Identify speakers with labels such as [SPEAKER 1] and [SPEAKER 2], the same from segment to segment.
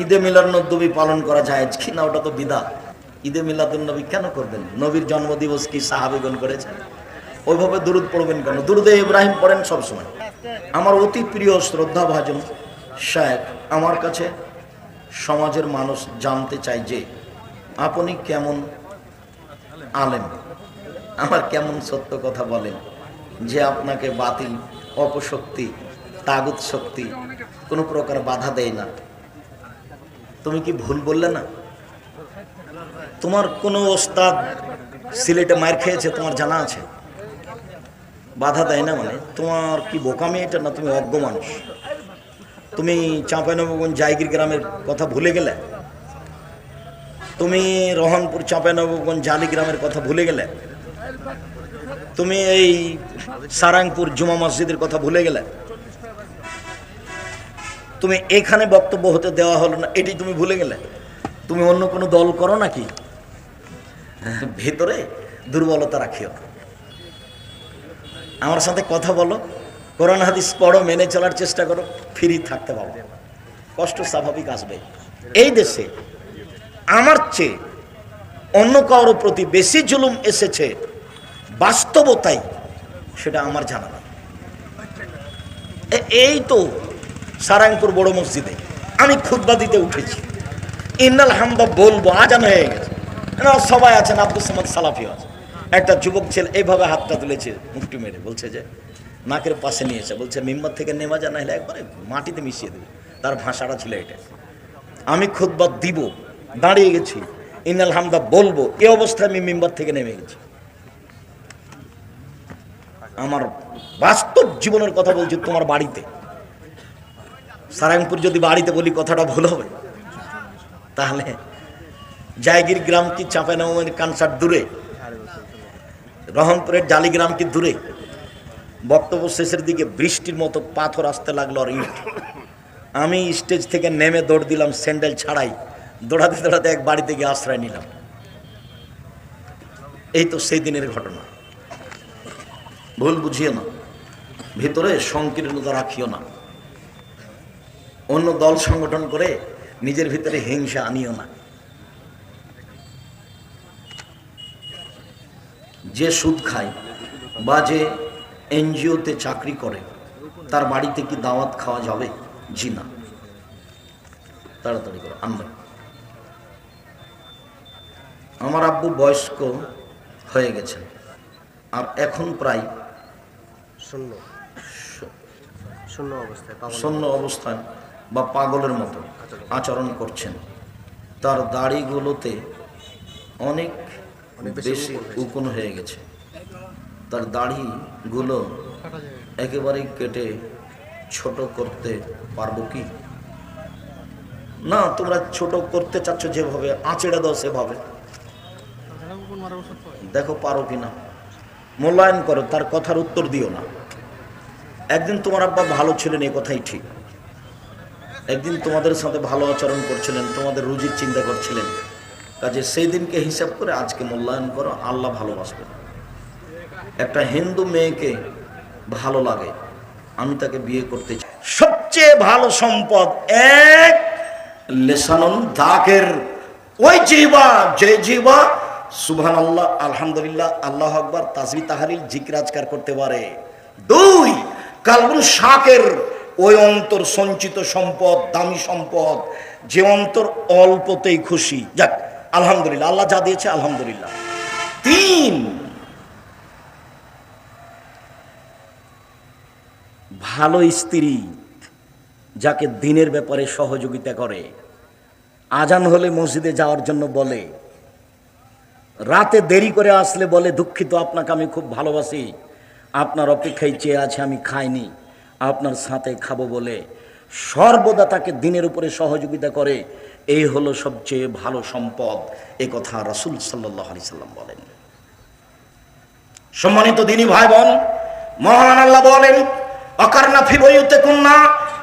[SPEAKER 1] ঈদে মিলাদুন্নবী পালন করা যায় কি না? ওটা তো বিদআত। ঈদে মিলাদুন্নবী কেন করবেন? নবীর জন্মদিবস কি সাহাবীগণ করেছেন? ওইভাবে দুরূদ পড়বেন কেন? দুরূদে ইব্রাহিম পড়েন সবসময়। আমার অতি প্রিয় শ্রদ্ধাভাজন শায়েখ আমার কাছে সমাজের মানুষ জানতে চায় যে আপনি কেমন আলেম, আমার কেমন সত্য কথা বলেন যে আপনাকে বাতিল, অপশক্তি, তাগুত শক্তি কোনো প্রকার বাধা দেয় না। তুমি কি ভুল বললে না? তোমার কোনো ওস্তাদ সিলেটে মার খেয়েছে তোমার জানা আছে? বাধা দেয় না মানে তোমার কি বোকামি এটা না? তুমি অজ্ঞ মানুষ। তুমি চাঁপাইনবাবগঞ্জ জায়গির গ্রামের কথা ভুলে গেলে? তুমি রহনপুর চাঁপাইনবাবগঞ্জ জালি গ্রামের কথা ভুলে গেলে? তুমি এই সারাংপুর জুমা মসজিদের কথা ভুলে গেলে? তুমি এখানে বক্তব্য হতে দেওয়া হলো না এটি তুমি ভুলে গেলে? তুমি অন্য কোনো দল করো নাকি? ভেতরে দুর্বলতা রাখিও। আমার সাথে কথা বলো, কোরআন হাদিস পড়ো, মেনে চলার চেষ্টা করো, ফ্রি থাকতে পারো। কষ্ট স্বাভাবিক আসবে। এই দেশে আমার চেয়ে অন্য কারো প্রতি বেশি জুলুম এসেছে বাস্তবতাই, সেটা আমার জানা না। এই তো সারাংপুর বড় মসজিদে আমি খুতবা দিতে উঠেছি, ইন্নাল হামদা বলবো, আজান হয়ে গেছে, সবাই আছেন, আব্দুল সামাদ সালাফিও আছে। একটা যুবক ছেলে এইভাবে হাতটা তুলেছে, মুখটি মেরে বলছে যে নাকের পাশে নিয়েছে, বলছে মিম্বার থেকে নেমা যা, না হলে একবারে মাটিতে মিশিয়ে দেবে। তার ভাষাটা ছিল এটা। আমি খুতবা দিব, দাঁড়িয়ে গেছি, ইন্নাল হামদা বলবো, এই অবস্থায় আমি মিম্বার থেকে নেমে গেছি। আমার বাস্তব জীবনের কথা বলছি। তোমার বাড়িতে সারাংপুর যদি বাড়িতে বলি কথাটা ভুল হবে? তাহলে জায়গির গ্রাম কি চাঁপাইনবাবগঞ্জ কানসার দূরে? রহনপুরের জালিগ্রাম কি দূরে? বক্তব্য শেষের দিকে বৃষ্টির মতো পাথর আসতে লাগলো আর ইট। আমি স্টেজ থেকে নেমে দৌড় দিলাম স্যান্ডেল ছাড়াই, দৌড়াতে দৌড়াতে এক বাড়িতে গিয়ে আশ্রয় নিলাম। এই তো সেই দিনের ঘটনা। ভুল বুঝিও না, ভিতরে সংকীর্ণতা রাখিও না, অন্য দল সংগঠন করে নিজের ভিতরে হিংসা আনিও না। যে সুদ খায় বা যে এনজিওতে চাকরি করে তার বাড়িতে কি দাওয়াত খাওয়া যাবে? জি না। তাড়াতাড়ি করো আনবে। আমার আব্বু বয়স্ক হয়ে গেছেন আর এখন প্রায় শূন্য অবস্থায় বা পাগলের মতো আচরণ করছেন। তার দাড়িগুলোতে অনেক বেশি উকুন হয়ে গেছে। তার দাড়িগুলো একেবারেই কেটে ছোট করতে পারবো কি? না, তোমরা ছোট করতে চাচ্ছ যেভাবে, আঁচড়ে দাও সেভাবে। দেখো পারো কিনা, মূল্যায়ন করো, তার কথার উত্তর দিও না। একদিন তোমার আব্বা ভালো ছিলেন, এ কথাই ঠিক। একদিন তোমাদের সাথে ভালো আচরণ করছিলেন, তোমাদের রুজির চিন্তা করছিলেন। কাজে সেই দিনকে হিসাব করে আজকে মূল্যায়ন করো, আল্লাহ ভালোবাসবেন। একটা হিন্দু মেয়েকে ভালো লাগে, আমি তাকে বিয়ে করতে চাই। সবচেয়ে ভালো সম্পদ এক লেসানুন দাকের, ওই জিহ্বা, যে জিহ্বা সুবহানাল্লাহ, আলহামদুলিল্লাহ, আল্লাহু আকবার, তাসবিহ তাহলিল জিকির আজকার করতে পারে। দুই কালবুন শাকের, ওই অন্তর সঞ্চিত সম্পদ, দামি সম্পদ, যে অন্তর অল্পতেই খুশি, যাক আলহামদুলিল্লাহ, আল্লাহ যা দিয়েছে আলহামদুলিল্লাহ। তিন ভালো স্ত্রী, যাকে দিনের ব্যাপারে সহযোগিতা করে, আজান হলে মসজিদে যাওয়ার জন্য বলে, রাতে দেরি করে আসলে বলে দুঃখিত, আপনাকে আমি খুব ভালোবাসি, আপনার অপেক্ষায় চেয়ে আছে, আমি খাইনি, আপনার সাথে খাবো বলে সর্বদা তাকে দিনের উপরে সহযোগিতা করে। এই হলো সবচেয়ে ভালো সম্পদ। এ কথা রাসূল সাল্লাল্লাহু আলাইহি সাল্লাম বলেন। সম্মানিত দিনী ভাই বোন, মহান আল্লাহ বলেন, অকারনা ফি বুয়ুতিকুন্না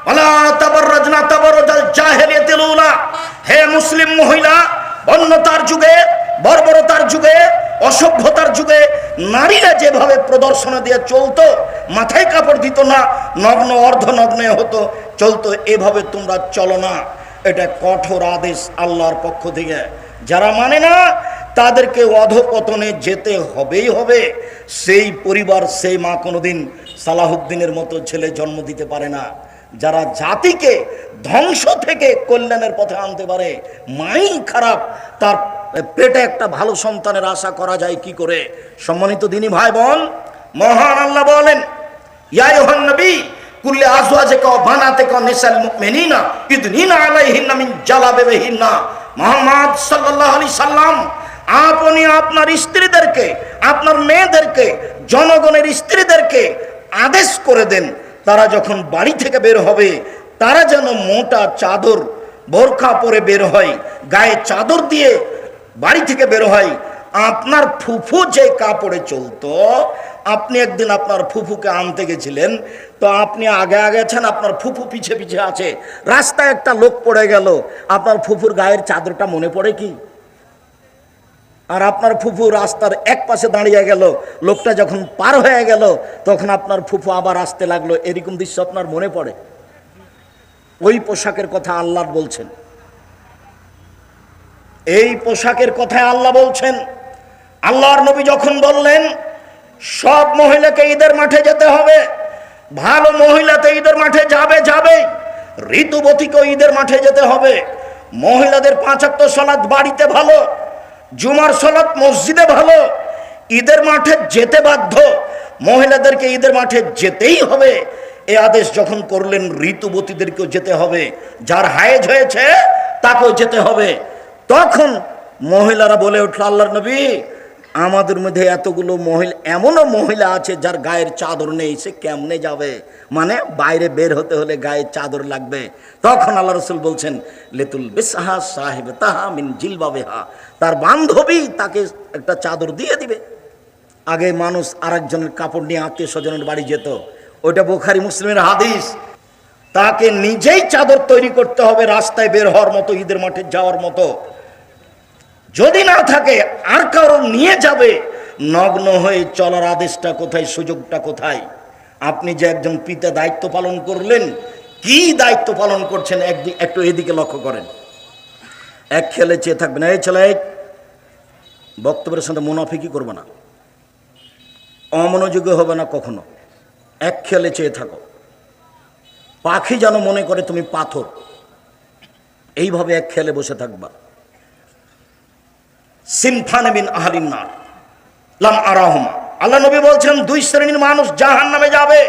[SPEAKER 1] ওয়ালা তাবাররাজনা তাবাররুজাল জাহিলিয়াতিল উলা। হে মুসলিম মহিলা, বন্যতার যুগে, বর্বরতার যুগে, অসভ্যতার যুগে নারীরা যেভাবে প্রদর্শন দিয়ে চলতো, মাথায় কাপড় দিত না, নগ্ন অর্ধনগ্ন হতো, চলতো, এভাবে তোমরা চলো না। এটা কঠোর আদেশ আল্লাহর পক্ষ থেকে। যারা মানে না তাদেরকে অধপতনে যেতে হবেই হবে। সেই পরিবার, সেই মা কোনোদিন সালাহুদ্দিনের মতো ছেলে জন্ম দিতে পারে না। যারা জাতিকে ধ্বংস থেকে কল্যাণের পথে আনতে পারে, মাই খারাপ, তার পেটে একটা ভালো সন্তানের আশা করা যায় কি করে? সম্মানিত দিনী ভাই বোন, মহান আল্লাহ বলেন, ইয়া আইয়ুহান নবী কুল্লি আজওয়াজিকা ওয়া বানাতিকা নিসাল মুমিনিনা ইদনিনা আলাইহিন্না মিন জালাবিবিহিন্না। মুহাম্মদ সাল্লাল্লাহু আলাইহি সাল্লাম, আপনি আপনার স্ত্রীদেরকে, আপনার মেয়েদেরকে, জনগণের স্ত্রীদেরকে আদেশ করে দেন, তারা যখন বাড়ি থেকে বের হবে তারা যেন মোটা চাদর বোরখা পরে বের হয়, গায়ে চাদর দিয়ে বাড়ি থেকে বের হয়। আপনার ফুফু যে কাপড়ে চলতো, আপনি একদিন আপনার ফুফুকে আনতে গেছিলেন, তো আপনি আগে আগে আছেন, আপনার ফুফু পিছে পিছে আছে। রাস্তায় একটা লোক পড়ে গেল, আপনার ফুফুর গায়ের চাদরটা মনে পড়ে কি? আর আপনার ফুফু রাস্তার এক পাশে দাঁড়িয়ে গেল, লোকটা যখন পার হয়ে গেল তখন আপনার ফুফু আবার আসতে লাগলো, এরকম দৃশ্য আপনার মনে পড়ে? ওই পোশাকের কথা আল্লাহ বলছেন, এই পোশাকের কথায় আল্লাহ বলছেন। আল্লাহর নবী যখন বললেন সব মহিলাকে ঈদের মাঠে যেতে হবে, ভালো মহিলাতে ঈদের মাঠে যাবে, ঋতুবতীকেও ঈদের মাঠে যেতে হবে। মহিলাদের 5 ওয়াক্ত সালাত বাড়িতে ভালো, জুমার সালাত মসজিদে ভালো, ঈদের মাঠে যেতে বাধ্য, মহিলাদেরকে ঈদের মাঠে যেতেই হবে। এই আদেশ যখন করলেন, ঋতুবতীদেরকেও যেতে হবে, যার হায়েজ হয়েছে তাকেও যেতে হবে। তখন মহিলারা বলে উঠল, আল্লাহর নবী, আমাদের মধ্যে এতগুলো মহিলা, এমনও মহিলা আছে যার গায়ের চাদর নেই, সে কেমনে যাবে? মানে বাইরে বের হতে হলে গায়ে চাদর লাগবে। তখন আল্লাহ রসুল বলছেন, লেতুল বিসাহা সাহেব তাহা মিন জিলবাবেহা, তার বান্ধবী তাকে একটা চাদর দিয়ে দিবে। আগে মানুষ আরেকজনের কাপড় নিয়ে আত্মীয় স্বজনের বাড়ি যেত, ওইটা বুখারী মুসলিমের হাদিস। তাকে নিজেই চাদর তৈরি করতে হবে রাস্তায় বের হওয়ার মতো, ঈদের মাঠে যাওয়ার মতো। যদি না থাকে আর কারো নিয়ে যাবে। নগ্ন হয়ে চলার আদেশটা কোথায়, সুযোগটা কোথায়? আপনি যে একজন পিতা দায়িত্ব পালন করলেন, কি দায়িত্ব পালন করছেন একটু এদিকে লক্ষ্য করেন। এক খেলে চেয়ে থাকবেন, এই ছেলে বক্তব্যের সাথে মুনাফিকি করবে না, অমনোযোগী হবে না কখনো, এক খেলে চেয়ে থাকো। পাখি যেন মনে করে তুমি পাথর, এইভাবে এক খেলে বসে থাকবা। সিনফান মিন আহলিন নার লাম আরাহুমা, আল্লাহ নবী বলছেন 2 শ্রেণীর মানুষ জাহান্নামে যাবে,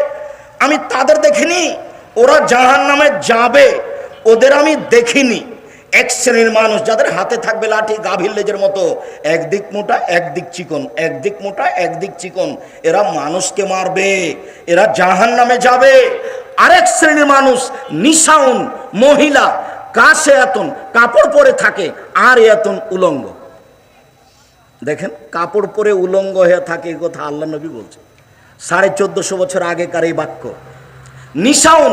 [SPEAKER 1] আমি তাদের দেখিনি, ওরা জাহান্নামে যাবে, ওদের আমি দেখিনি। এক শ্রেণীর মানুষ যাদের হাতে থাকবে লাঠি, গাভীর লেজের মতো, একদিক মোটা একদিক চিকন, একদিক মোটা একদিক চিকন, এরা মানুষকে মারবে, এরা জাহান্নামে যাবে। আরেক শ্রেণীর মানুষ নিসাউন, মহিলা, কাছে এতন কাপড় পরে থাকে, আর এতন উলঙ্গ। দেখেন, কাপড় পরে উলঙ্গ হয়ে থাকে, এই কথা আল্লাহ নবী বলছে, 1450 বছর আগেকার এই বাক্য। নিসাউন,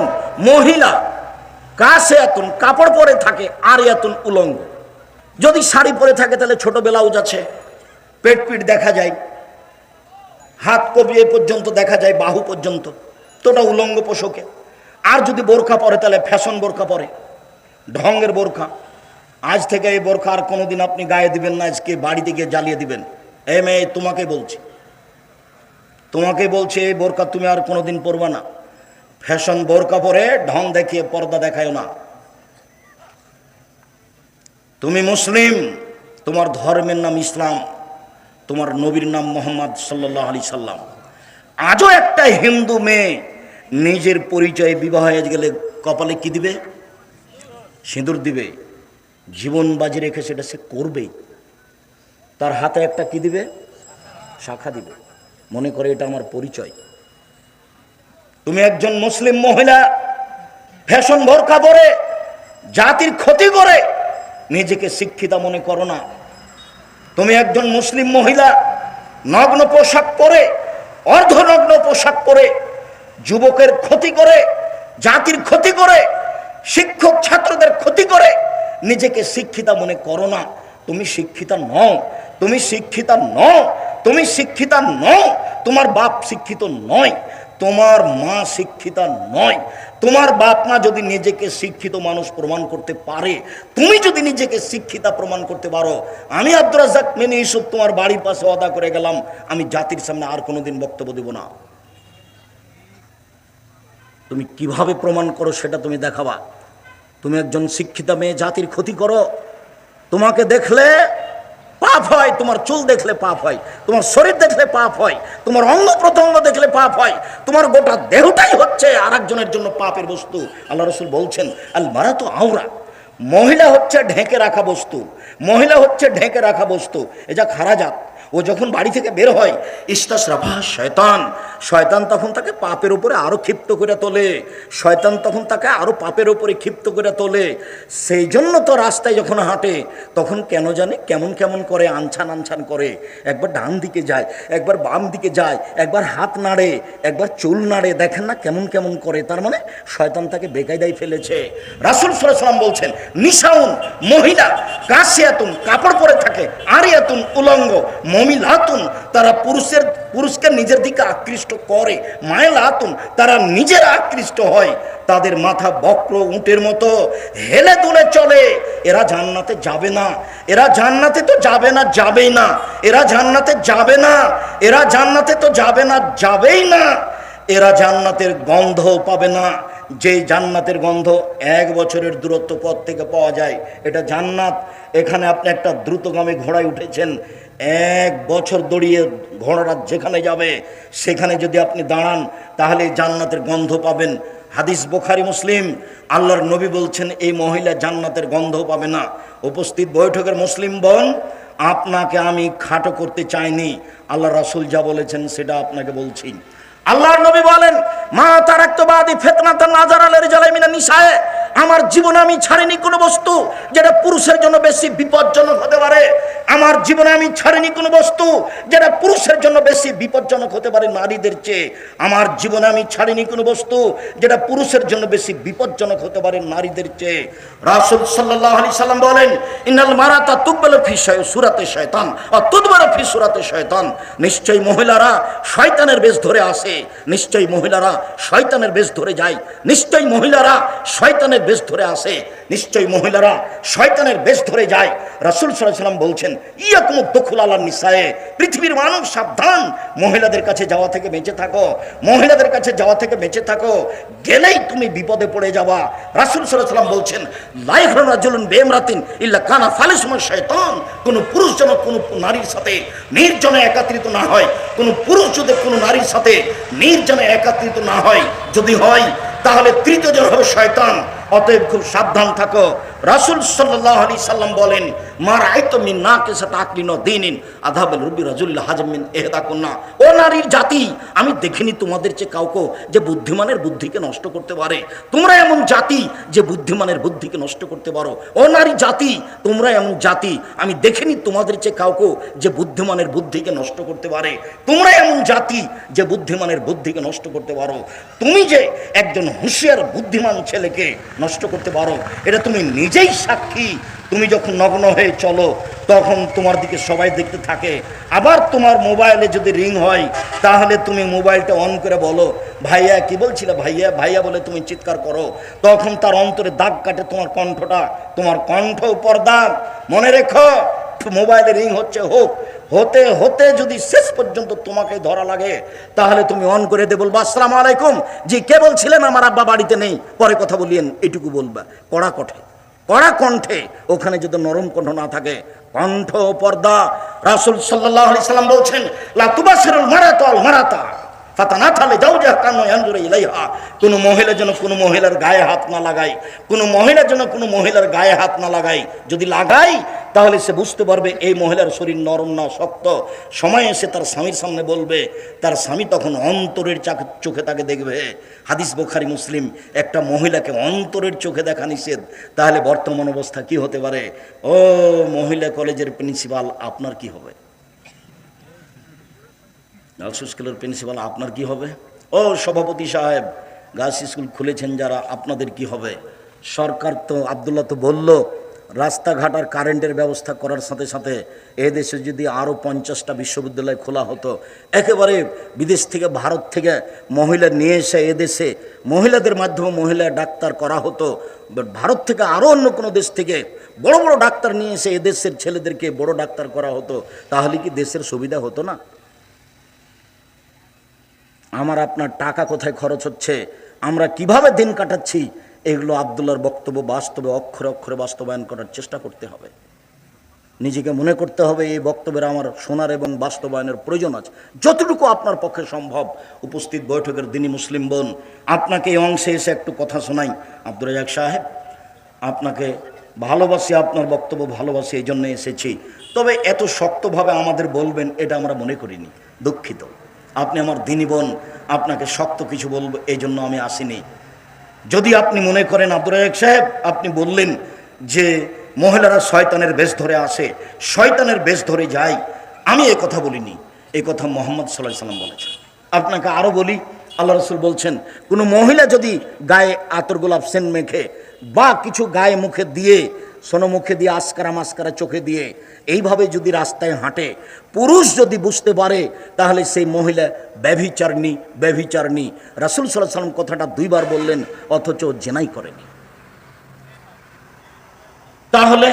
[SPEAKER 1] মহিলা, কাছে এতন কাপড় পরে থাকে, আর এতন উলঙ্গ। যদি শাড়ি পরে থাকে তাহলে ছোট ব্লাউজ আছে, পেট পিট দেখা যায়, হাত কবিয়ে পর্যন্ত দেখা যায়, বাহু পর্যন্ত, তোটা উলঙ্গ পোশাকে। আর যদি বোরখা পরে তাহলে ফ্যাশন বোরখা পরে, ঢঙ্গের বোরখা। আজ থেকে এই বোরখা আর কোনোদিন আপনি গায়ে দিবেন না, আজকে বাড়িতে গিয়ে জ্বালিয়ে দিবেন। এই মেয়ে, তোমাকে বলছি এই বোরখা তুমি আর কোনোদিন পরবা না। ফ্যাশন বোরখা পরে ঢং দেখিয়ে পর্দা দেখায় না। তুমি মুসলিম, তোমার ধর্মের নাম ইসলাম, তোমার নবীর নাম মোহাম্মদ সাল্লাল্লাহু আলাইহি সাল্লাম। আজও একটা হিন্দু মেয়ে নিজের পরিচয়ে বিবাহ হয়ে গেলে কপালে কি দিবে? সিঁদুর দিবে, জীবন বাজি রেখে সেটা সে করবেই। তার হাতে একটা কি দিবে? শাখা দিবে, মনে করে এটা আমার পরিচয়। তুমি একজন মুসলিম মহিলা ফ্যাশন বোরকা পরে জাতির ক্ষতি করে নিজেকে শিক্ষিতা মনে করো না। তুমি একজন মুসলিম মহিলা নগ্ন পোশাক পরে, অর্ধনগ্ন পোশাক পরে যুবকের ক্ষতি করে, জাতির ক্ষতি করে, শিক্ষক ছাত্রদের ক্ষতি করে নিজেকে শিক্ষিতা মনে করো না। তুমি শিক্ষিতা নও, তুমি শিক্ষিতা নও, তুমি শিক্ষিতা নও। তোমার বাপ শিক্ষিত নয়, তোমার মা শিক্ষিতা নয়, তোমার বাপ মা যদি নিজেকে শিক্ষিত মানুষ প্রমাণ করতে পারে, তুমি যদি নিজেকে শিক্ষিতা প্রমাণ করতে পারো, আমি আব্দুর রাজ্জাক মিনি ইউসুফ তোমার বাড়ির পাশে ওয়াদা করে গেলাম, আমি জাতির সামনে আর কোনোদিন বক্তব্য দেব না। তুমি কিভাবে প্রমাণ করো সেটা তুমি দেখাবা। তুমি একজন শিক্ষিতা মেয়ে, জাতির ক্ষতি করো। তোমাকে দেখলে পাপ হয়, তোমার চুল দেখলে পাপ হয়, তোমার শরীর দেখলে পাপ হয়, তোমার অঙ্গ প্রত্যঙ্গ দেখলে পাপ হয়, তোমার গোটা দেহটাই হচ্ছে আর একজনের জন্য পাপের বস্তু। আল্লাহ রাসূল বলছেন, আল মারাতু আওরা, মহিলা হচ্ছে ঢেকে রাখা বস্তু, মহিলা হচ্ছে ঢেকে রাখা বস্তু। এ যা খারাজাত, ও যখন বাড়ি থেকে বের হয়, ইস্তাশরাফা শয়তান, শয়তান তখন তাকে পাপের উপরে আরো ক্ষিপ্ত করে তোলে, শয়তান তখন তাকে আরো পাপের উপরে ক্ষিপ্ত করে তোলে। সেই জন্য তো রাস্তায় যখন হাঁটে তখন কেন জানি কেমন কেমন করে, আনছান আনছান করে, একবার ডান দিকে যায়, একবার বাম দিকে যায়, একবার হাত নাড়ে, একবার চুল নাড়ে, দেখেন না কেমন কেমন করে। তার মানে শয়তান তাকে বেকায়দায় ফেলেছে। রাসূল সাল্লাল্লাহু আলাইহি ওয়াসাল্লাম বলছেন, নিসাউন, মহিলা, কাসিয়াতুন, কাপড় পরে থাকে, আরিয়াতুন, উলঙ্গ, মমিলাতুন, তারা পুরুষকে নিজের দিকে আকৃষ্ট করে, মায়লাতুন, তারা নিজেরা আকৃষ্ট হয়, তাদের মাথা বক্র উটের মতো হেলে দুলে চলে। এরা জান্নাতে যাবে না, এরা জান্নাতে তো যাবে না, যাবেই না, এরা জান্নাতে যাবে না, এরা জান্নাতে তো যাবে না, যাবেই না, এরা জান্নাতের গন্ধ পাবে না। যে জান্নাতের গন্ধ 1 বছরের দূরত্ব পথ থেকে পাওয়া যায়, এটা জান্নাত। এখানে আপনি একটা দ্রুতগামী ঘোড়ায় উঠেছেন, 1 বছর দৌড়িয়ে ঘোড়াটা যেখানে যাবে সেখানে যদি আপনি দাঁড়ান তাহলে জান্নাতের গন্ধ পাবেন। হাদিস বুখারী মুসলিম। আল্লাহর নবী বলছেন, এই মহিলা জান্নাতের গন্ধ পাবে না। উপস্থিত বৈঠকের মুসলিম বোন, আপনাকে আমি খাটো করতে চাইনি, আল্লাহ রাসূল যা বলেছেন সেটা আপনাকে বলছি। আল্লাহর নবী বলেন, মা তারাকতু বাদি ফিতনাতান নাযারা লিরিজালি মিনান নিসায়ে, আমার জীবনে আমি ছাড়িনি কোনো বস্তু যেটা পুরুষের জন্য বেশি বিপজ্জনক হতে পারে। আমার জীবনে আমি ছাড়িনি কোনো বস্তু যেটা পুরুষের জন্য বেশি বিপজ্জনক হতে পারে নারীদের চেয়ে। আমার জীবনে আমি ছাড়িনি কোনো বস্তু যেটা পুরুষের জন্য বেশি বিপজ্জনক হতে পারে নারীদের চেয়ে। রাসূল সাল্লাল্লাহু আলাইহি সাল্লাম বলেন, ইন্নাল মারাতা তুকবালু ফি সূরাতি শয়তান ওয়া তুদবারু ফি সূরাতি শয়তান, নিশ্চয়ই মহিলারা শয়তানের বেশ ধরে আসে, নিশ্চয়ই মহিলারা শয়তানের বেশ ধরে যায়, নিশ্চয়ই মহিলারা শয়তানের বেশ ধরে আসে, নিশ্চয়ই মহিলারা শয়তানের বেশ ধরে যায়। রাসূল সাল্লাল্লাহু আলাইহি সাল্লাম বলছেন, ইয়াকুমুদ দুখুল আলান নিসায়ে, পৃথিবীর মানুষ সাবধান, মহিলাদের কাছে যাওয়া থেকে বেঁচে থাকো, মহিলাদের কাছে যাওয়া থেকে বেঁচে থাকো, গেলেই তুমি বিপদে পড়ে যাবা। রাসূল সাল্লাল্লাহু আলাইহি সাল্লাম বলছেন, লা ইয়াখরু রাজুলুন বিইমরাতিন ইল্লা কানা ফালিসুমা শাইতান, কোন পুরুষ যেন কোন নারীর সাথে নির্জনে একত্রিত না হয়, কোন পুরুষ যদি কোন নারীর সাথে নির্জনে একত্রিত না হয়, যদি হয় তাহলে তৃতীয় জন হবে শয়তান। অতএব খুব সাবধান থাকো। রাসূল সাল্লাল্লাহু আলাইহি সাল্লাম বলেন, মা রাআইতু মিন নাকিসাত আকলিন ওয়া দীনিন আযাবাল রুবি রাজুলিল হাজম মিন ইহদাকুন্না, ও নারীর জাতি, আমি দেখিনি তোমাদের চেয়ে কাউকে যে বুদ্ধিমানের বুদ্ধিকে নষ্ট করতে পারে। তোমরা এমন জাতি যে বুদ্ধিমানের বুদ্ধিকে নষ্ট করতে পারো। ও নারী জাতি, তোমরা এমন জাতি, আমি দেখিনি তোমাদের চেয়ে কাউকে যে বুদ্ধিমানের বুদ্ধিকে নষ্ট করতে পারে। তোমরা এমন জাতি যে বুদ্ধিমানের বুদ্ধিকে নষ্ট করতে পারো। তুমি যে একজন হুঁশিয়ার বুদ্ধিমান ছেলেকে নষ্ট করতে পারো, এটা তুমি নিজেই সাক্ষী। তুমি যখন নগ্ন হয়ে চলো তখন তোমার দিকে সবাই দেখতে থাকে। আবার তোমার মোবাইলে যদি রিং হয় তাহলে তুমি মোবাইলটা অন করে বলো, ভাইয়া কি বলছিলে, ভাইয়া ভাইয়া বলে তুমি চিৎকার করো, তখন তার অন্তরে দাগ কাটে তোমার কণ্ঠটা, তোমার কণ্ঠ পর্দা। মনে রেখো, মোবাইলে রিং হচ্ছে, হোক, হতে হতে যদি শেষ পর্যন্ত তোমাকে ধরা লাগে তাহলে তুমি অন করে দিয়ে বলবা, আসসালামু আলাইকুম, জি কে বলছিলেন, আমার আব্বা বাড়িতে নেই, পরে কথা বলিয়েন, এটুকু বলবা কড়া কণ্ঠে। ওখানে যদি নরম কণ্ঠ না থাকে, কণ্ঠ পর্দা। রাসূল সাল্লাল্লাহু আলাইহি সাল্লাম বলছেন, লা তুবাশিরুল মারাতু আল মারাতা ফাতানাতালে যাওজা কানু ইয়ানজুরু ইলাইহা, কোন মহিলা যেন কোন মহিলার গায়ে হাত না লাগায়, কোন মহিলা যেন কোন মহিলার গায়ে হাত না লাগায়। যদি লাগাই তাহলে সে বুঝতে পারবে এই মহিলার শরীর নরম না শক্ত। সময় এসে তার স্বামীর সামনে বলবে, তার স্বামী তখন অন্তরের চোখে তাকে দেখবে। হাদিস বুখারী মুসলিম। একটা মহিলাকে অন্তরের চোখে দেখা নিষেধ, তাহলে বর্তমান অবস্থা কি হতে পারে? ও মহিলা কলেজের প্রিন্সিপাল, আপনার কি হবে? গার্লস স্কুলের প্রিন্সিপাল, আপনার কি হবে? ও সভাপতি সাহেব, গার্লস স্কুল খুলেছেন যারা, আপনাদের কি হবে? সরকার তো, আব্দুল্লাহ তো বলল, রাস্তাঘাট আর কারেন্টের ব্যবস্থা করার সাথে সাথে এদেশে যদি আরও 50টা বিশ্ববিদ্যালয় খোলা হতো, একেবারে বিদেশ থেকে ভারত থেকে মহিলা নিয়ে এসে এদেশে মহিলাদের মাধ্যমে মহিলা ডাক্তার করা হতো, ভারত থেকে আরও অন্য কোনো দেশ থেকে বড় বড় ডাক্তার নিয়ে এসে এদেশের ছেলেদেরকে বড় ডাক্তার করা হতো, তাহলে কি দেশের সুবিধা হতো না? আমার আপনার টাকা কোথায় খরচ হচ্ছে, আমরা কিভাবে দিন কাটাচ্ছি, এগুলো আব্দুল্লাহর বক্তব্য বাস্তবে অক্ষরে অক্ষরে বাস্তবায়ন করার চেষ্টা করতে হবে। নিজেকে মনে করতে হবে এই বক্তব্যের আমার শোনার এবং বাস্তবায়নের প্রয়োজন আছে, যতটুকু আপনার পক্ষে সম্ভব। উপস্থিত বৈঠকের দিনই মুসলিম বোন, আপনাকে এই অংশে এসে একটু কথা শোনাই। আব্দুর রাজ্জাক সাহেব, আপনাকে ভালোবাসি, আপনার বক্তব্য ভালোবাসি, এই জন্য এসেছি। তবে এত শক্তভাবে আমাদের বলবেন এটা আমরা মনে করিনি, দুঃখিত। আপনি আমার দিনী বোন, আপনাকে শক্ত কিছু বলবো এই জন্য আমি আসিনি। যদি আপনি মনে করেন আব্দুর রাজ্জাক সাহেব, আপনি বললেন যে মহিলারা শয়তানের বেশ ধরে আসে, শয়তানের বেশ ধরে যায়, আমি এ কথা বলিনি, এই কথা মুহাম্মদ সাল্লাল্লাহু আলাইহি ওয়াসাল্লাম বলেছেন। আপনাকে আরও বলি, আল্লাহ রাসূল বলছেন, কোনো মহিলা যদি গায়ে আতর গোলাপ সেন্ট মেখে বা কিছু গায়ে মুখে দিয়ে, সোনমুখে দিয়ে, আসকারা মাস্কারা চোখে দিয়ে এইভাবে যদি রাস্তায় হাঁটে, পুরুষ যদি বুঝতে পারে তাহলে সেই মহিলা ব্যভিচারিণী। ব্যভিচারিণী রাসূল সাল্লাল্লাহু আলাইহি ওয়াসাল্লাম কথাটা দুইবার বললেন, অথচ জেনাই করেনি। তাহলে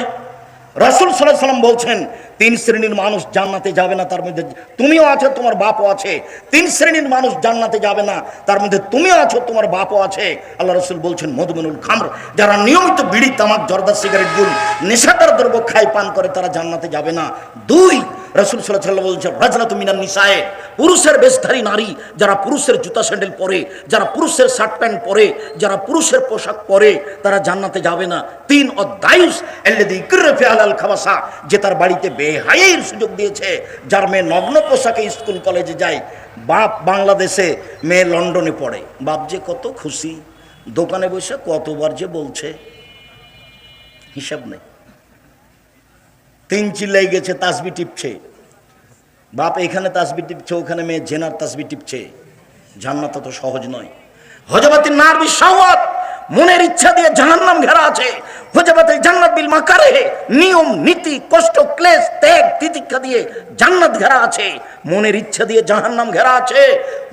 [SPEAKER 1] রাসূল সাল্লাল্লাহু আলাইহি ওয়াসাল্লাম বলছেন 3 শ্রেণীর মানুষ জান্নাতে যাবে না, তার মধ্যে তুমিও আছো, তোমার বাপও আছে। 3 শ্রেণীর মানুষ জান্নাতে যাবে না, তার মধ্যে তুমিও আছো, তোমার বাপও আছে। আল্লাহ রাসূল বলছেন মদমিনুল খামর, যারা নিয়মিত বিড়ি, তামাক, জর্দা, সিগারেট, গুল, নেশাদার দ্রব্য খায় পান করে, তারা জান্নাতে যাবে না। 2, রাসূল সাল্লাল্লাহু আলাইহি ওয়াসাল্লাম বলছেন রাজলাতু মিনান নিসায়ে, পুরুষের বেশধারী নারী, যারা পুরুষের জুতা স্যান্ডেল পরে, যারা পুরুষের শার্ট প্যান্ট পরে, যারা পুরুষের পোশাক পরে, তারা জান্নাতে যাবে না। 3, অদায়ুস আল্লাযী ইকরাফি আলাল খাবাসা, যে তার বাড়িতে বেহায়ার সুযোগ দিয়েছে, যার মেয়ে নগ্ন পোশাকে স্কুল কলেজে যায়। বাপ বাংলাদেশে, মেয়ে লন্ডনে পড়ে, বাপ যে কত খুশি, দোকানে বসে কতবার যে বলছে হিসাব নেই। 3 চিল্লাই গেছে, তাসবি টিপছে, বাপ এখানে তাসবি টিপছে, ওখানে মেয়ে জেনার তাসবি টিপছে। জান্নাত তো সহজ নয়। হযরতিন নার বিশাওয়াত, মনের ইচ্ছা দিয়ে জাহান্নাম ঘেরা আছে। হযরতিল জান্নাত বিল মাকারিহ, নিয়ম নীতি, কষ্ট, ক্লেশ, ত্যাগ, তিতিক্ষা দিয়ে জান্নাত ঘেরা আছে। মনের ইচ্ছা দিয়ে জাহান্নাম ঘেরা আছে।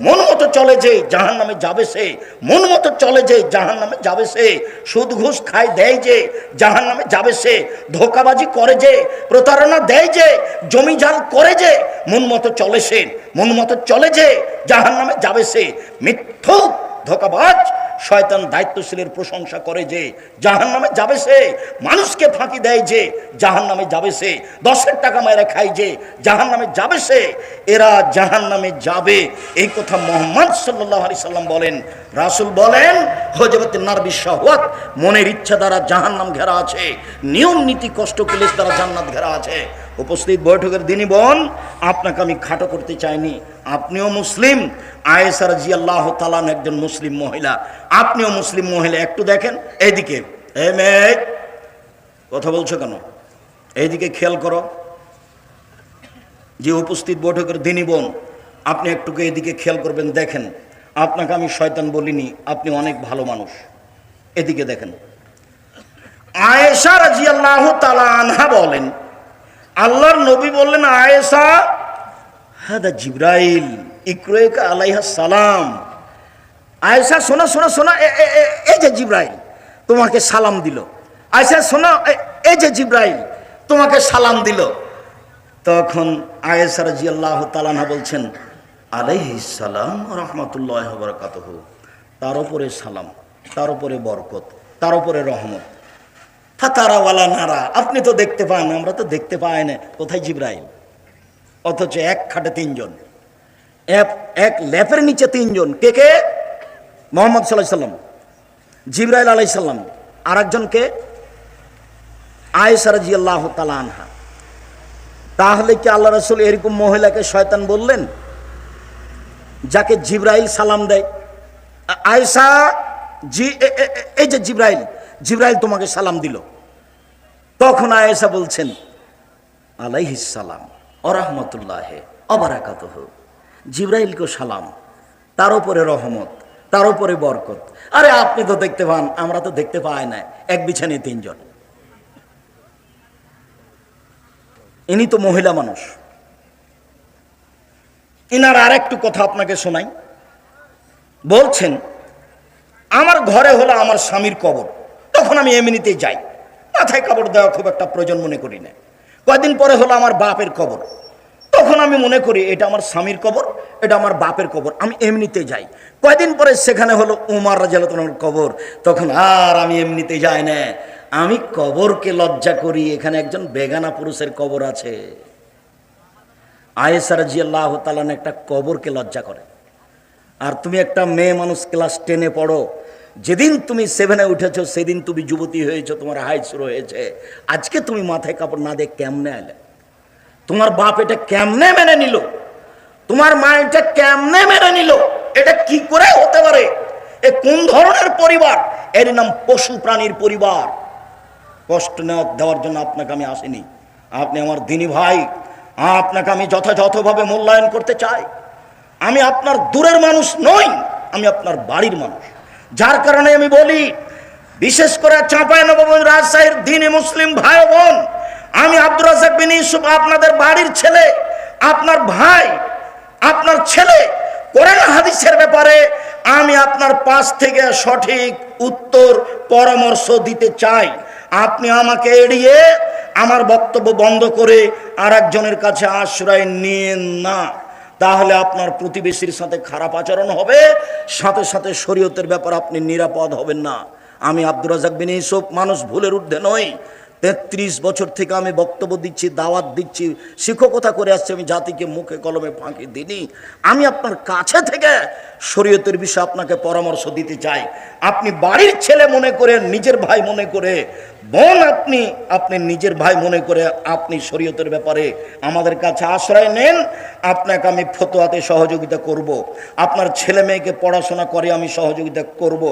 [SPEAKER 1] মন মতো চলে যে জাহান্নামে যাবে সে, মন মতো চলে যে জাহান্নামে যাবে সে। সুদ ঘুষ খায় দেয় যে জাহান্নামে যাবে সে। ধোঁকাবাজি করে যে, প্রতারণা দেয় যে, জমি জাল করে যে, মন মতো চলে সে, মন মতো চলে যে জাহান্নামে যাবে সে। মিথ্যুক, ধোঁকাবাজ, শয়তান দায়িত্বশীলের প্রশংসা করে যে জাহান্নামে যাবে সে। মানুষকে ফাঁকি দেয় যে জাহান্নামে যাবে সে। 10 টাকা মায়েরা খায় যে জাহান্নামে যাবে সে। এরা জাহান্নামে যাবে, এই কথা মুহাম্মদ সাল্লাল্লাহু আলাইহি সাল্লাম বলেন। রাসূল বলেন হযরতিন নার বিশাওয়াত, মনের ইচ্ছা দ্বারা জাহান্নাম ঘেরা আছে, নিয়ম নীতি, কষ্ট, ক্লেশ দ্বারা জান্নাত ঘেরা আছে। উপস্থিত বৈঠকের দিনই বোন, আপনাকে আমি খাটো করতে চাইনি, আপনিও মুসলিম। আয়েশা রাদিয়াল্লাহু তাআলা একজন মুসলিম মহিলা, আপনিও মুসলিম মহিলা। একটু দেখেন এইদিকে, এই মেয়ে কথা বলছো কেন, এইদিকে খেয়াল করো। যে উপস্থিত বৈঠকের দিনই বোন, আপনি একটু এদিকে খেয়াল করবেন, দেখেন। আপনাকে আমি শয়তান বলিনি, আপনি অনেক ভালো মানুষ। এদিকে দেখেন। আয়েশা রাদিয়াল্লাহু তাআলা আনহা বলেন, আল্লাহর নবী বললেন, আয়েশা, হাদা জিবরাইল ইকরাইকা আলাইহিস সালাম। আয়েশা শোনো শোনো শোনো, এই যে জিবরাইল তোমাকে সালাম দিল। আয়েশা শোনো, এই যে জিবরাইল তোমাকে সালাম দিল। তখন আয়েশা রাদিয়াল্লাহু তাআলা আনহা বলছেন, আলাইহিস সালাম ওয়া রাহমাতুল্লাহি ওয়া বারাকাতুহু, তার উপরে সালাম, তার উপরে বরকত, তার উপরে রহমত। ফাতারা ওয়ালা নারা, আপনি তো দেখতে পান, আমরা তো দেখতে পাই না, কোথায় জিবরাইল? অথচ এক খাটে 3 জন, এক লেপের নিচে 3 জন। কে কে? মুহাম্মদ সাল্লাল্লাহু আলাইহি সাল্লাম, জিবরাইল আলাইহিস সালাম, আরেকজনকে আয়েশা রাদিয়াল্লাহু তাআলা আনহা। তাহলে কি আল্লাহ রাসূল এরকম মহিলাকে শয়তান বললেন, যাকে জিবরাইল সালাম দেয়? আয়েশা, এই যে জিবরাইল, জিবরাইল তোমাকে সালাম দিল। তখন আয়েশা বলছেন, আলাইহিস সালাম ওয়া রাহমাতুল্লাহি ওয়া বারাকাতুহু, জিবরাইলকে সালাম, তার উপরে রহমত, তার উপরে বরকত। আরে আপনি তো দেখতে পান, আমরা তো দেখতে পাই না। এক বিছানায় 3 জন, ইনি তো মহিলা মানুষ। ইনার আর একটু কথা আপনাকে শোনাই। বলছেন আমার ঘরে হলো আমার স্বামীর কবর, তখন আমি এমনিতেই যাই, মাথায় কাপড় দেওয়া খুব একটা প্রয়োজন মনে করি না। কয়েকদিন পরে হলো আমার বাপের কবর, তখন আমি মনে করি এটা আমার স্বামীর কবর, এটা আমার বাপের কবর, আমি এমনিতে যাই। কয়েকদিন পরে সেখানে হলো উমার রাদিয়াল্লাহু তাআলার কবর, তখন আর আমি এমনিতে যাই না, আমি কবরকে লজ্জা করি, এখানে একজন বেগানা পুরুষের কবর আছে। আয়েশা রাদিয়াল্লাহু তাআলা একটা কবরকে লজ্জা করে। আর তুমি একটা মেয়ে মানুষ, ক্লাস 10-এ পড়ো, যেদিন তুমি 7-এ উঠেছো সেদিন তুমি যুবতী হয়েছো, তোমার হাইট শুরু হয়েছে, আজকে তুমি মাথায় কাপড় না দিয়ে কেমনে এলে? তোমার বাপ এটা কেমনে মেনে নিল? তোমার মা এটা কেমনে মেনে নিল? এটা কি করে হতে পারে? এ কোন ধরনের পরিবার? এর নাম পশু প্রাণীর পরিবার। কষ্ট দেওয়ার জন্য আপনাকে আমি আসিনি, আপনি আমার দিনী ভাই, আপনাকে আমি যথাযথভাবে মূল্যায়ন করতে চাই। আমি আপনার দূরের মানুষ নই, আমি আপনার বাড়ির মানুষ। যার কারণে আমি বলি, বিশেষ করে চাঁপাইনবাবগঞ্জ রাজশাহীর দ্বীনি মুসলিম ভাই বোন, আমি আব্দুর রাজ্জাক বিন ইউসুফ আপনাদের বাড়ির ছেলে, আপনার ভাই, আপনার ছেলে। কোরআন হাদিসের ব্যাপারে আমি আপনার পাশ থেকে সঠিক উত্তর পরামর্শ দিতে চাই। আপনি আমাকে এড়িয়ে আমার বক্তব্য বন্ধ করে আর একজনের কাছে আশ্রয় নিয়েন না, তাহলে আপনার প্রতিবেশীর সাথে খারাপ আচরণ হবে, সাথে সাথে শরীয়তের ব্যাপারে আপনি নিরাপদ হবেন না। আমি আব্দুর রাজ্জাক বিন ইউসুফ মানুষ ভুলের ঊর্ধ্বে নই। 33 বছর থেকে আমি বক্তব্য দিচ্ছি, দাওয়াত দিচ্ছি, শিক্ষকতা করে আসছি, আমি জাতিকে মুখে কলমে ফাঁকি দিইনি। আমি আপনার কাছে থেকে শরীয়তের বিষয়ে আপনাকে পরামর্শ দিতে চাই। আপনি বাড়ির ছেলে মনে করে, নিজের ভাই মনে করে, বোন আপনি নিজের ভাই মনে করে আপনি শরীয়তের ব্যাপারে আমাদের কাছে আশ্রয় নেন। আপনাকে আমি ফতোয়াতে সহযোগিতা করব, আপনার ছেলে মেয়েকে পড়াশোনা করে আমি সহযোগিতা করব,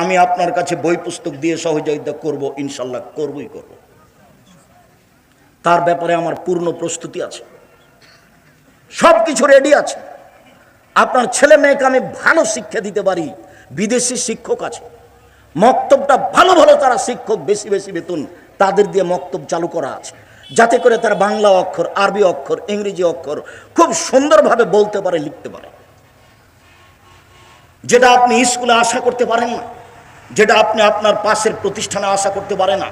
[SPEAKER 1] আমি আপনার কাছে বই পুস্তক দিয়ে সহযোগিতা করব, ইনশাল্লাহ করবই করব। তার ব্যাপারে আমার পূর্ণ প্রস্তুতি আছে, সব কিছু রেডি আছে। আপনার ছেলে মেয়েকে আমি ভালো শিক্ষা দিতে পারি, বিদেশি শিক্ষক আছে, মক্তবটা ভালো ভালো তারা শিক্ষক, বেশি বেশি বেতন তাদের দিয়ে মক্তব চালু করা আছে, যাতে করে তারা বাংলা অক্ষর, আরবি অক্ষর, ইংরেজি অক্ষর খুব সুন্দরভাবে বলতে পারে, লিখতে পারে, যেটা আপনি স্কুলে আশা করতে পারেন না, যেটা আপনি আপনার পাশের প্রতিষ্ঠানে আশা করতে পারেন না।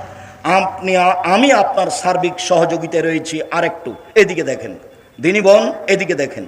[SPEAKER 1] আমি আপনার সার্বিক সহযোগিতায় রয়েছি। আরেকটু এদিকে দেখেন, দিনী বোন এদিকে দেখেন।